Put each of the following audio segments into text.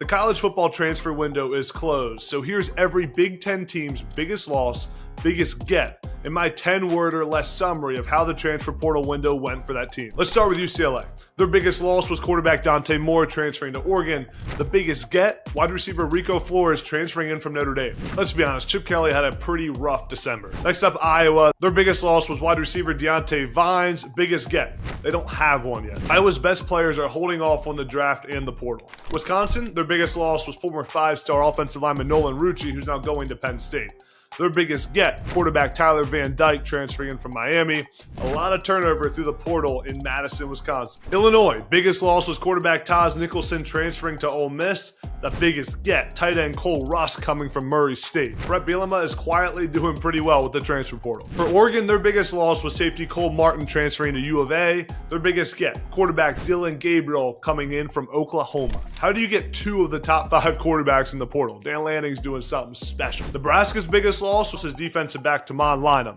The college football transfer window is closed, so here's every Big Ten team's biggest loss, biggest get, in my 10-word or less summary of how the transfer portal window went for that team. Let's start with UCLA. Their biggest loss was quarterback Dante Moore transferring to Oregon. The biggest get, wide receiver Rico Flores transferring in from Notre Dame. Let's be honest, Chip Kelly had a pretty rough December. Next up, Iowa. Their biggest loss was wide receiver Deontay Vines. Biggest get, they don't have one yet. Iowa's best players are holding off on the draft and the portal. Wisconsin, their biggest loss was former 5-star offensive lineman Nolan Rucci, who's now going to Penn State. Their biggest get, quarterback Tyler Van Dyke transferring in from Miami. A lot of turnover through the portal in Madison, Wisconsin. Illinois, biggest loss was quarterback Taz Nicholson transferring to Ole Miss. The biggest get, tight end Cole Russ coming from Murray State. Brett Bielema is quietly doing pretty well with the transfer portal. For Oregon, their biggest loss was safety Cole Martin transferring to U of A. Their biggest get, quarterback Dylan Gabriel coming in from Oklahoma. How do you get 2 of the top 5 quarterbacks in the portal? Dan Lanning's doing something special. Nebraska's biggest loss was his defensive back Tamon Lynham.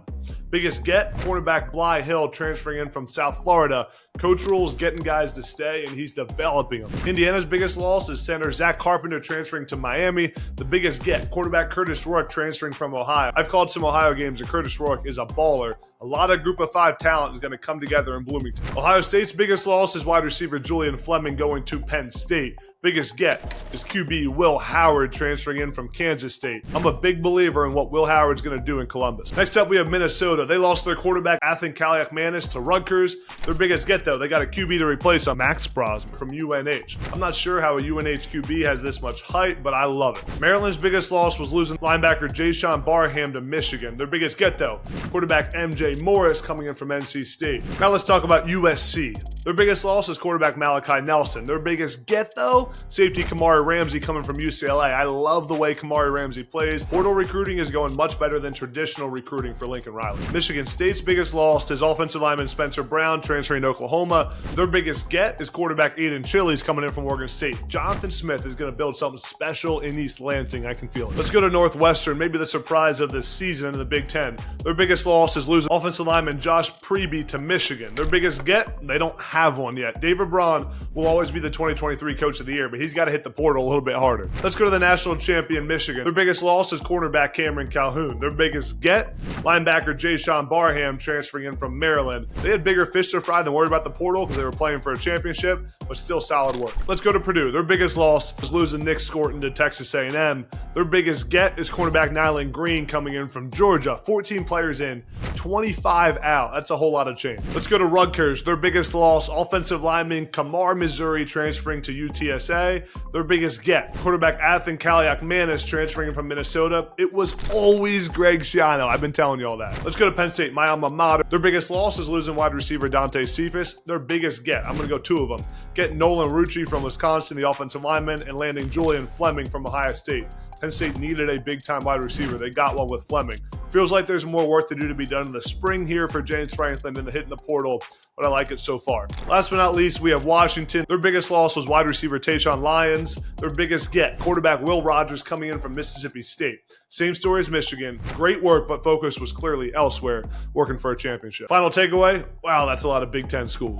Biggest get, cornerback Bly Hill transferring in from South Florida. Coach Rule's getting guys to stay, and he's developing them. Indiana's biggest loss is center Zach Carpenter transferring to Miami. The biggest get, quarterback Curtis Rourke transferring from Ohio. I've called some Ohio games, and Curtis Rourke is a baller. A lot of group of 5 talent is going to come together in Bloomington. Ohio State's biggest loss is wide receiver Julian Fleming going to Penn State. Biggest get is QB Will Howard transferring in from Kansas State. I'm a big believer in what Will Howard's going to do in Columbus. Next up, we have Minnesota. They lost their quarterback Athan Kaliakmanis to Rutgers. Their biggest get, though, they got a QB to replace him, Max Brosman from UNH. I'm not sure how a UNH QB has this much height, but I love it. Maryland's biggest loss was losing linebacker Jayshawn Barham to Michigan. Their biggest get, though, quarterback MJ Morris coming in from NC State. Now let's talk about USC. Their biggest loss is quarterback Malachi Nelson. Their biggest get, though, safety Kamari Ramsey coming from UCLA. I love the way Kamari Ramsey plays. Portal recruiting is going much better than traditional recruiting for Lincoln Riley. Michigan State's biggest loss is offensive lineman Spencer Brown transferring to Oklahoma. Their biggest get is quarterback Aiden Chili's coming in from Oregon State. Jonathan Smith is going to build something special in East Lansing. I can feel it. Let's go to Northwestern, maybe the surprise of this season in the Big Ten. Their biggest loss is losing offensive lineman Josh Preby to Michigan. Their biggest get, they don't have one yet. David Braun will always be the 2023 Coach of the Year, but he's got to hit the portal a little bit harder. Let's go to the national champion, Michigan. Their biggest loss is cornerback Cameron Calhoun. Their biggest get, linebacker Jayshawn Barham transferring in from Maryland. They had bigger fish to fry than worried about the portal because they were playing for a championship, but still solid work. Let's go to Purdue. Their biggest loss is losing Nick Scorton to Texas A&M. Their biggest get is cornerback Nyland Green coming in from Georgia. 14 players in, 25 out. That's a whole lot of change. Let's go to Rutgers. Their biggest loss, offensive lineman Kamar Missouri transferring to UTSA. Their biggest get, quarterback Athan Kaliakmanis transferring from Minnesota. It was always Greg Schiano. I've been telling you all that. Let's go to Penn State, my alma mater. Their biggest loss is losing wide receiver Dante Cephas. Their biggest get, I'm going to go 2 of them. Getting Nolan Rucci from Wisconsin, the offensive lineman, and landing Julian Fleming from Ohio State. Penn State needed a big-time wide receiver. They got one with Fleming. Feels like there's more work to do to be done in the spring here for James Franklin and the hit in the portal, but I like it so far. Last but not least, we have Washington. Their biggest loss was wide receiver Tayshawn Lyons. Their biggest get, quarterback Will Rogers coming in from Mississippi State. Same story as Michigan. Great work, but focus was clearly elsewhere, working for a championship. Final takeaway, wow, that's a lot of Big Ten schools.